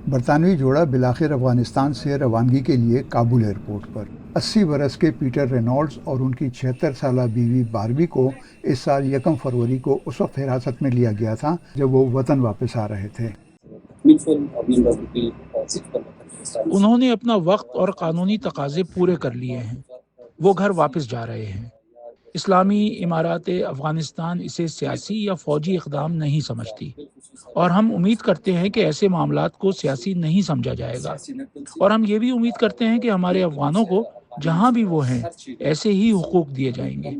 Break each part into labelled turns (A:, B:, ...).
A: برطانوی جوڑا بالآخر افغانستان سے روانگی کے لیے کابل ایئرپورٹ پر۔ 80 برس کے پیٹر رینولڈز اور ان کی 76 سالہ بیوی باربی کو اس سال 1 فروری کو اس وقت حراست میں لیا گیا تھا جب وہ وطن واپس آ رہے تھے۔
B: انہوں نے اپنا وقت اور قانونی تقاضے پورے کر لیے ہیں، وہ گھر واپس جا رہے ہیں۔ اسلامی امارات افغانستان اسے سیاسی یا فوجی اقدام نہیں سمجھتی، اور ہم امید کرتے ہیں کہ ایسے معاملات کو سیاسی نہیں سمجھا جائے گا، اور ہم یہ بھی امید کرتے ہیں کہ ہمارے افغانوں کو جہاں بھی وہ ہیں ایسے ہی حقوق دیے جائیں گے۔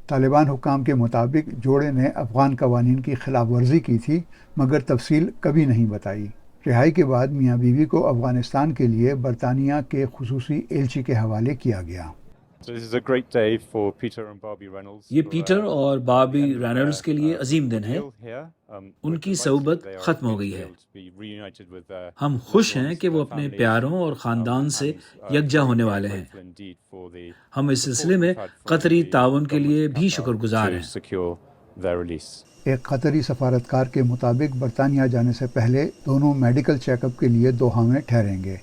A: طالبان حکام کے مطابق جوڑے نے افغان قوانین کی خلاف ورزی کی تھی، مگر تفصیل کبھی نہیں بتائی۔ رہائی کے بعد میاں بیوی کو افغانستان کے لیے برطانیہ کے خصوصی ایلچی کے حوالے کیا گیا۔
C: یہ پیٹر اور باربی رینولڈز کے لیے عظیم دن ہے۔ ان کی صحبت ختم ہو گئی ہے۔ ہم خوش ہیں کہ وہ اپنے پیاروں اور خاندان سے یکجا ہونے والے ہیں۔ ہم اس سلسلے میں قطری تعاون کے لیے بھی شکر گزار ہیں۔
A: ایک قطری سفارتکار کے مطابق برطانیہ جانے سے پہلے دونوں میڈیکل چیک اپ کے لیے دوحہ میں ٹھہریں گے۔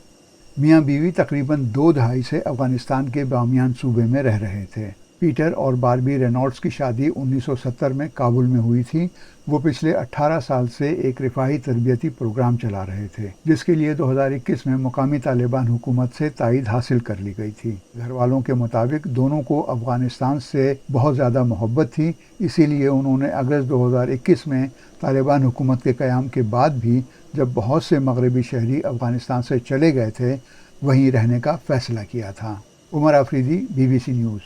A: میاں بیوی تقریباً 2 دہائی سے افغانستان کے بامیان صوبے میں رہ رہے تھے۔ پیٹر اور باربی رینولڈز کی شادی 1970 میں کابل میں ہوئی تھی۔ وہ پچھلے 18 سال سے ایک رفاہی تربیتی پروگرام چلا رہے تھے، جس کے لیے 2021 میں مقامی طالبان حکومت سے تائید حاصل کر لی گئی تھی۔ گھر والوں کے مطابق دونوں کو افغانستان سے بہت زیادہ محبت تھی، اسی لیے انہوں نے اگست 2021 میں طالبان حکومت کے قیام کے بعد بھی، جب بہت سے مغربی شہری افغانستان سے چلے گئے تھے، وہیں رہنے کا فیصلہ کیا تھا۔ عمر آفریدی، BBC نیوز۔